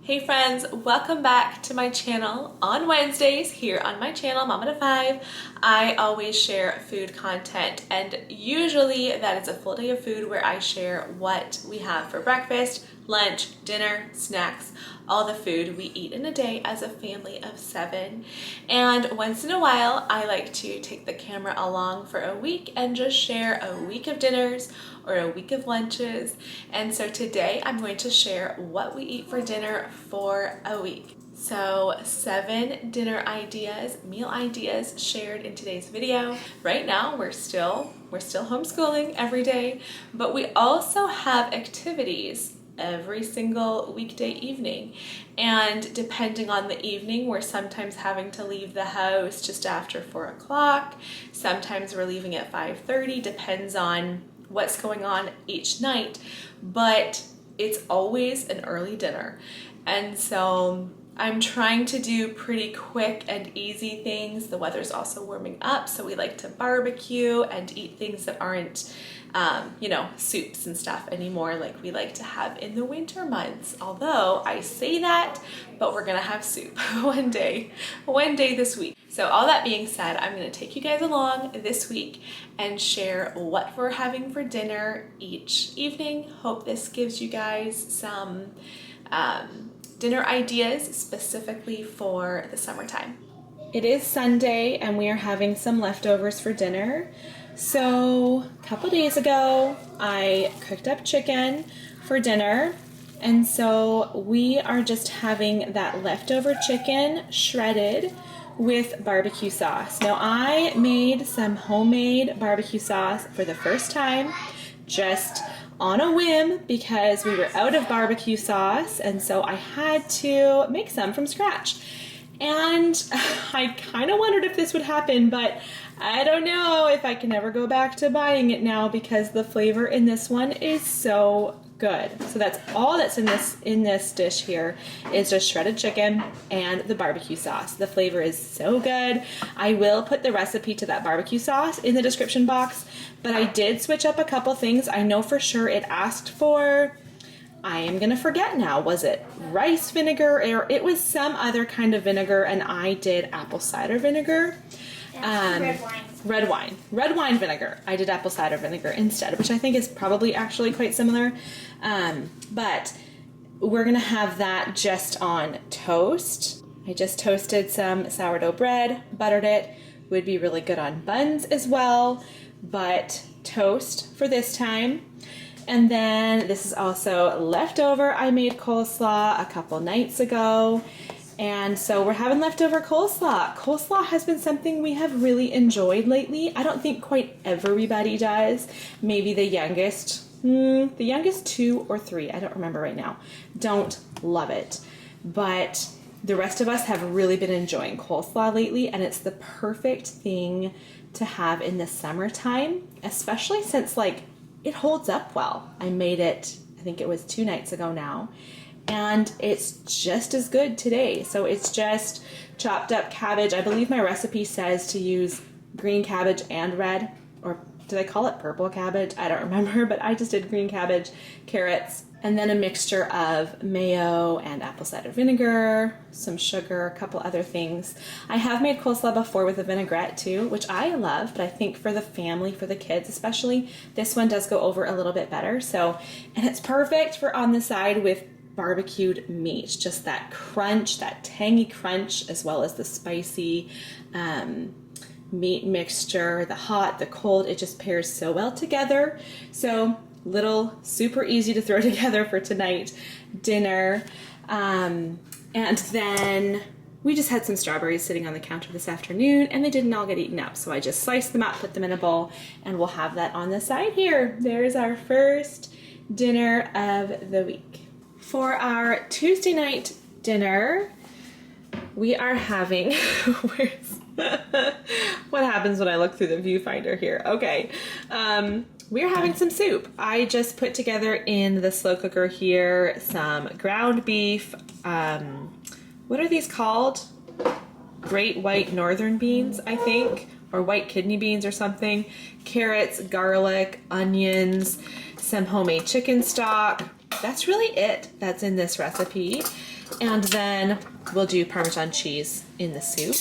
Hey friends, welcome back to my channel. On Wednesdays here on my channel, Mama to 5, I always share food content, and usually that is a full day of food where I share what we have for breakfast, lunch, dinner, snacks, all the food we eat in a day as a family of 7. And once in a while, I like to take the camera along for a week and just share a week of dinners or a week of lunches. And so today I'm going to share what we eat for dinner for a week. So 7 dinner ideas, meal ideas shared in today's video. Right now we're still homeschooling every day, but we also have activities every single weekday evening. And depending on the evening, we're sometimes having to leave the house just after 4 o'clock. Sometimes we're leaving at 5:30, depends on what's going on each night, but it's always an early dinner. And so I'm trying to do pretty quick and easy things. The weather's also warming up, so we like to barbecue and eat things that aren't soups and stuff anymore like we like to have in the winter months. Although I say that, but we're gonna have soup one day this week. So all that being said, I'm gonna take you guys along this week and share what we're having for dinner each evening. Hope this gives you guys some dinner ideas specifically for the summertime. It is Sunday and we are having some leftovers for dinner. So a couple days ago, I cooked up chicken for dinner, and so we are just having that leftover chicken shredded with barbecue sauce. Now I made some homemade barbecue sauce for the first time, just on a whim, because we were out of barbecue sauce, and so I had to make some from scratch. And I kind of wondered if this would happen, but I don't know if I can ever go back to buying it now because the flavor in this one is so good. So that's all that's in this dish here is just shredded chicken and the barbecue sauce. The flavor is so good. I will put the recipe to that barbecue sauce in the description box, but I did switch up a couple things. I know for sure it asked for, I am gonna forget now, was it rice vinegar, or it was some other kind of vinegar, and I did apple cider vinegar. Red wine vinegar. I did apple cider vinegar instead, which I think is probably actually quite similar. But we're gonna have that just on toast. I just toasted some sourdough bread, buttered it. Would be really good on buns as well, but toast for this time. And then this is also leftover. I made coleslaw a couple nights ago. And so we're having leftover coleslaw. Coleslaw has been something we have really enjoyed lately. I don't think quite everybody does. Maybe the youngest 2 or 3, I don't remember right now, don't love it. But the rest of us have really been enjoying coleslaw lately, and it's the perfect thing to have in the summertime, especially since it holds up well. I made it, I think it was 2 nights ago now, and it's just as good today. So it's just chopped up cabbage. I believe my recipe says to use green cabbage and red, or do they call it purple cabbage? I don't remember, but I just did green cabbage, carrots, and then a mixture of mayo and apple cider vinegar, some sugar, a couple other things. I have made coleslaw before with a vinaigrette too, which I love, but I think for the family, for the kids especially, this one does go over a little bit better. So, and it's perfect for on the side with barbecued meat, just that crunch, that tangy crunch, as well as the spicy meat mixture, the hot, the cold, it just pairs so well together. So little, super easy to throw together for tonight dinner. And then we just had some strawberries sitting on the counter this afternoon, and they didn't all get eaten up. So I just sliced them up, put them in a bowl, and we'll have that on the side here. There's our first dinner of the week. For our Tuesday night dinner, we are having, what happens when I look through the viewfinder here? Okay, we're having some soup. I just put together in the slow cooker here some ground beef, what are these called? Great white northern beans, I think, or white kidney beans or something, carrots, garlic, onions, some homemade chicken stock. That's really it that's in this recipe. And then we'll do Parmesan cheese in the soup.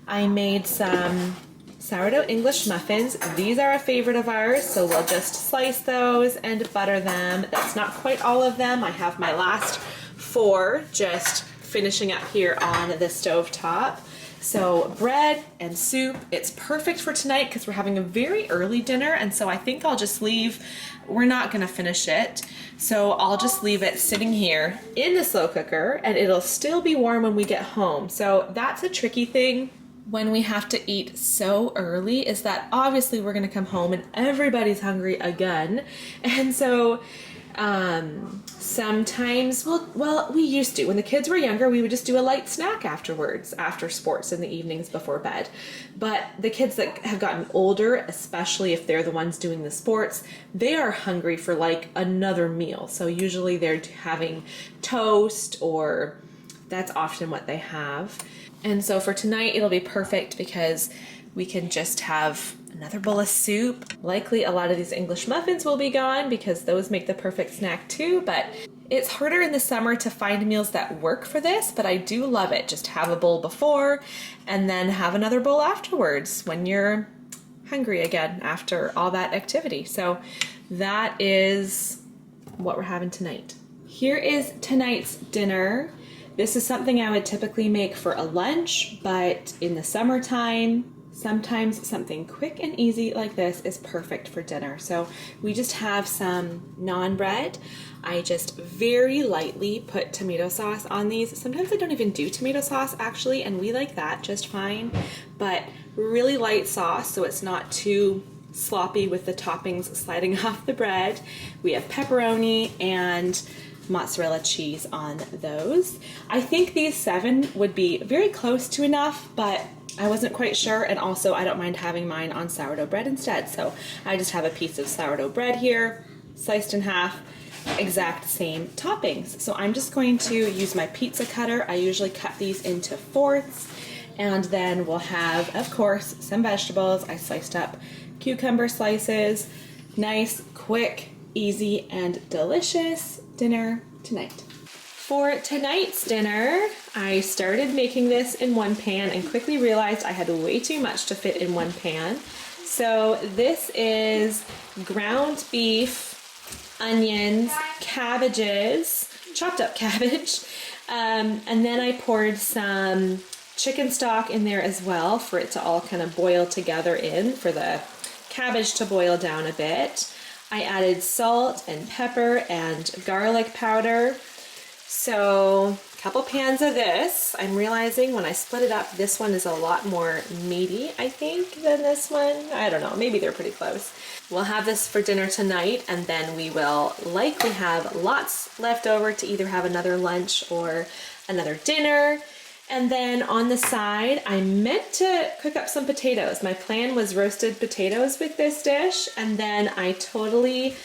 I made some sourdough English muffins. These are a favorite of ours, so we'll just slice those and butter them. That's not quite all of them. I have my last 4 just finishing up here on the stove top. So bread and soup, it's perfect for tonight because we're having a very early dinner, and so I think I'll just leave, we're not gonna finish it, so I'll just leave it sitting here in the slow cooker and it'll still be warm when we get home. So that's a tricky thing when we have to eat so early, is that obviously we're gonna come home and everybody's hungry again. And so sometimes we used to, when the kids were younger, we would just do a light snack afterwards, after sports in the evenings before bed. But the kids that have gotten older, especially if they're the ones doing the sports, they are hungry for like another meal. So usually they're having toast, or that's often what they have. And so for tonight, it'll be perfect because we can just have another bowl of soup. Likely a lot of these English muffins will be gone because those make the perfect snack too, but it's harder in the summer to find meals that work for this, but I do love it. Just have a bowl before and then have another bowl afterwards when you're hungry again after all that activity. So that is what we're having tonight. Here is tonight's dinner. This is something I would typically make for a lunch, but in the summertime, sometimes something quick and easy like this is perfect for dinner. So we just have some naan bread. I just very lightly put tomato sauce on these. Sometimes I don't even do tomato sauce actually, and we like that just fine, but really light sauce so it's not too sloppy with the toppings sliding off the bread. We have pepperoni and mozzarella cheese on those. I think these 7 would be very close to enough, but I wasn't quite sure, and also I don't mind having mine on sourdough bread instead. So I just have a piece of sourdough bread here, sliced in half, exact same toppings. So I'm just going to use my pizza cutter. I usually cut these into 4ths, and then we'll have, of course, some vegetables. I sliced up cucumber slices. Nice, quick, easy, and delicious dinner tonight. For tonight's dinner, I started making this in one pan and quickly realized I had way too much to fit in one pan. So this is ground beef, onions, cabbages, chopped up cabbage, and then I poured some chicken stock in there as well for it to all kind of boil together for the cabbage to boil down a bit. I added salt and pepper and garlic powder. So a couple pans of this. I'm realizing when I split it up, this one is a lot more meaty, I think, than this one. I don't know, maybe they're pretty close. We'll have this for dinner tonight, and then we will likely have lots left over to either have another lunch or another dinner. And then on the side, I meant to cook up some potatoes. My plan was roasted potatoes with this dish, and then I totally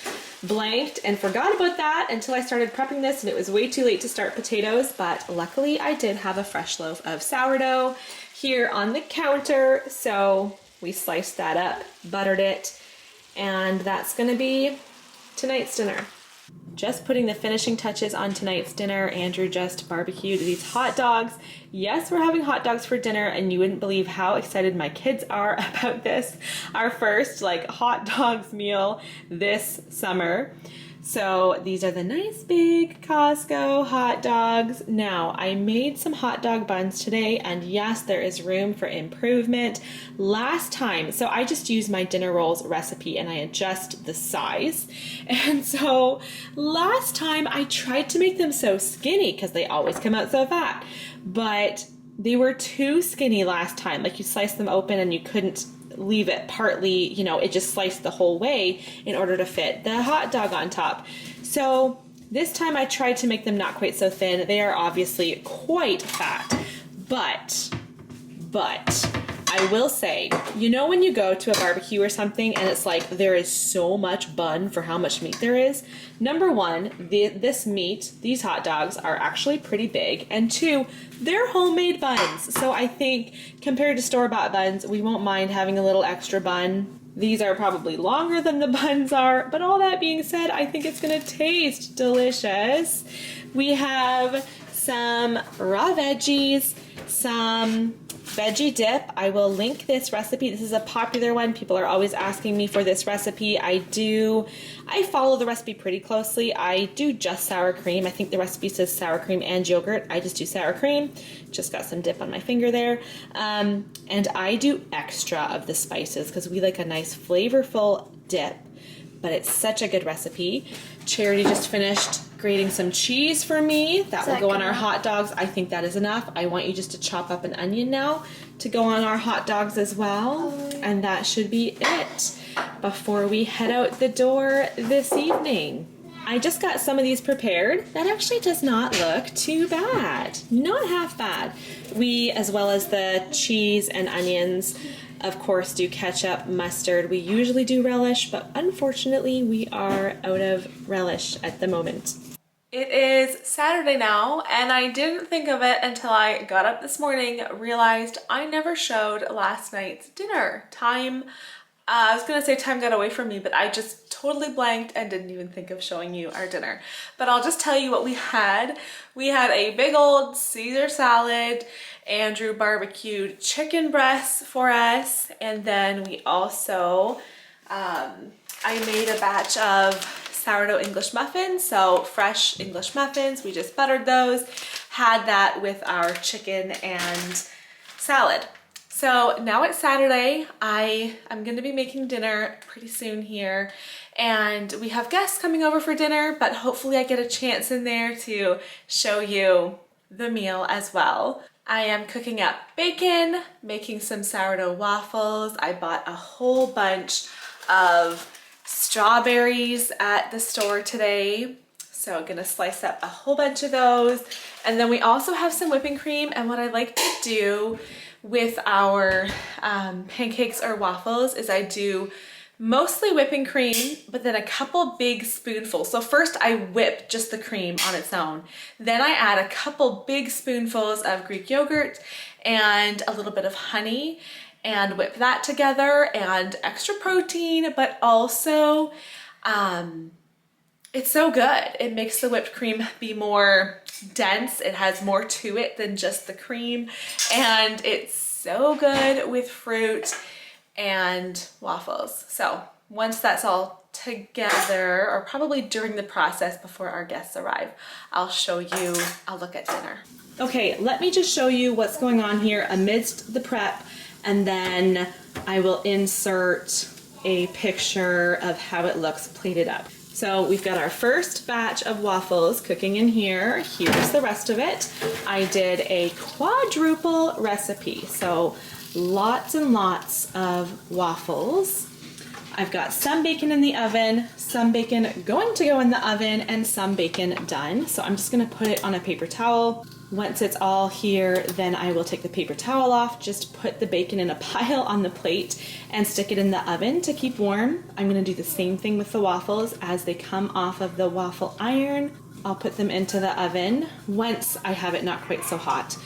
blanked and forgot about that until I started prepping this, and it was way too late to start potatoes, but luckily I did have a fresh loaf of sourdough here on the counter, so we sliced that up, buttered it, and that's gonna be tonight's dinner. Just putting the finishing touches on tonight's dinner. Andrew just barbecued these hot dogs. Yes, we're having hot dogs for dinner, and you wouldn't believe how excited my kids are about this. Our first hot dogs meal this summer. So these are the nice big Costco hot dogs. Now, I made some hot dog buns today, and yes, there is room for improvement. Last time, so I just use my dinner rolls recipe and I adjust the size. And so last time I tried to make them so skinny because they always come out so fat, but they were too skinny last time. Like you sliced them open and you couldn't leave it partly, it just sliced the whole way in order to fit the hot dog on top. So this time I tried to make them not quite so thin. They are obviously quite fat, but I will say, when you go to a barbecue or something and it's like there is so much bun for how much meat there is, number one, these hot dogs are actually pretty big, and 2, they're homemade buns. So I think compared to store-bought buns, we won't mind having a little extra bun. These are probably longer than the buns are, but all that being said, I think it's gonna taste delicious. We have some raw veggies, some veggie dip. I will link this recipe. This is a popular one. People are always asking me for this recipe. I follow the recipe pretty closely. I do just sour cream. I think the recipe says sour cream and yogurt. I just do sour cream. Just got some dip on my finger there. And I do extra of the spices because we like a nice flavorful dip, but it's such a good recipe. Charity just finished grating some cheese for me. That will go on our hot dogs. I think that is enough. I want you just to chop up an onion now to go on our hot dogs as well. And that should be it before we head out the door this evening. I just got some of these prepared. That actually does not look too bad. Not half bad. We, as well as the cheese and onions, of course, do ketchup, mustard. We usually do relish, but unfortunately we are out of relish at the moment. It is Saturday now, and I didn't think of it until I got up this morning, realized I never showed last night's dinner. I was gonna say time got away from me, but I just totally blanked and didn't even think of showing you our dinner. But I'll just tell you what we had. We had a big old Caesar salad. Andrew barbecued chicken breasts for us, and then we also, I made a batch of sourdough English muffins, so fresh English muffins. We just buttered those, had that with our chicken and salad. So now it's Saturday. I'm gonna be making dinner pretty soon here, and we have guests coming over for dinner, but hopefully I get a chance in there to show you the meal as well. I am cooking up bacon, making some sourdough waffles. I bought a whole bunch of strawberries at the store today, so I'm gonna slice up a whole bunch of those. And then we also have some whipping cream, and what I like to do with our pancakes or waffles is I do mostly whipping cream, but then a couple big spoonfuls. So first I whip just the cream on its own. Then I add a couple big spoonfuls of Greek yogurt and a little bit of honey and whip that together, and extra protein, but also it's so good. It makes the whipped cream be more dense. It has more to it than just the cream, and it's so good with fruit and waffles. So once that's all together, or probably during the process before our guests arrive, I'll show you a look at dinner. Okay, let me just show you what's going on here amidst the prep, and then I will insert a picture of how it looks plated up. So we've got our first batch of waffles cooking in here. Here's the rest of it. I did a quadruple recipe, so lots and lots of waffles. I've got some bacon in the oven, some bacon going to go in the oven, and some bacon done. So I'm just gonna put it on a paper towel. Once it's all here, then I will take the paper towel off, just put the bacon in a pile on the plate and stick it in the oven to keep warm. I'm gonna do the same thing with the waffles. As they come off of the waffle iron, I'll put them into the oven once I have it not quite so hot,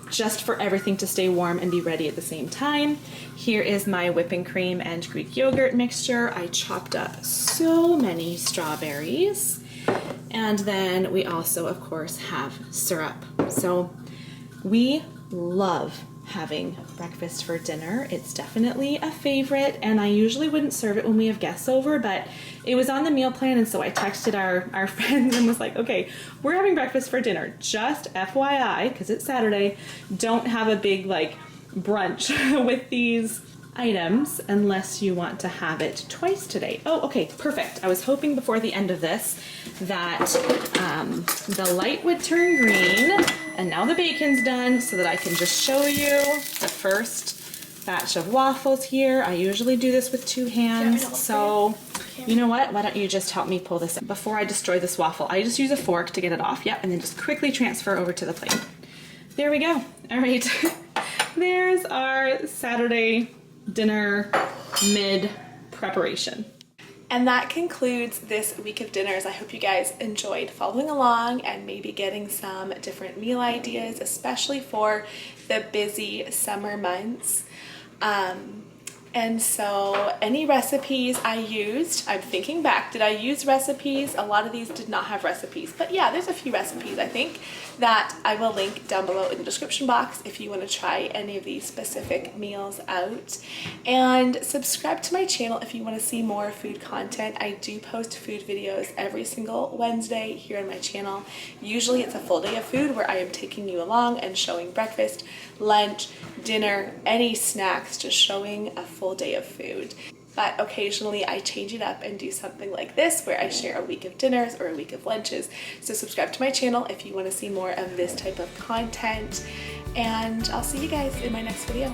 just for everything to stay warm and be ready at the same time. Here is my whipping cream and Greek yogurt mixture. I chopped up so many strawberries. And then we also, of course, have syrup. So we love having breakfast for dinner. It's definitely a favorite, and I usually wouldn't serve it when we have guests over, but it was on the meal plan, and so I texted our friends and was like, okay, we're having breakfast for dinner. Just FYI, because it's Saturday, don't have a big like brunch with these items unless you want to have it twice today. Oh, okay, perfect. I was hoping before the end of this that the light would turn green, and now the bacon's done, so that I can just show you the first batch of waffles here. I usually do this with two hands, so you know what? Why don't you just help me pull this in before I destroy this waffle? I just use a fork to get it off, yep, and then just quickly transfer over to the plate. There we go. All right, there's our Saturday dinner mid preparation. And that concludes this week of dinners. I hope you guys enjoyed following along and maybe getting some different meal ideas, especially for the busy summer months. And so any recipes I used, I'm thinking back, did I use recipes? A lot of these did not have recipes, but yeah, there's a few recipes I think that I will link down below in the description box if you want to try any of these specific meals out. And subscribe to my channel if you want to see more food content. I do post food videos every single Wednesday here on my channel. Usually it's a full day of food where I am taking you along and showing breakfast, lunch, dinner, any snacks, just showing a full day of food. But occasionally I change it up and do something like this where I share a week of dinners or a week of lunches. So subscribe to my channel if you want to see more of this type of content, and I'll see you guys in my next video.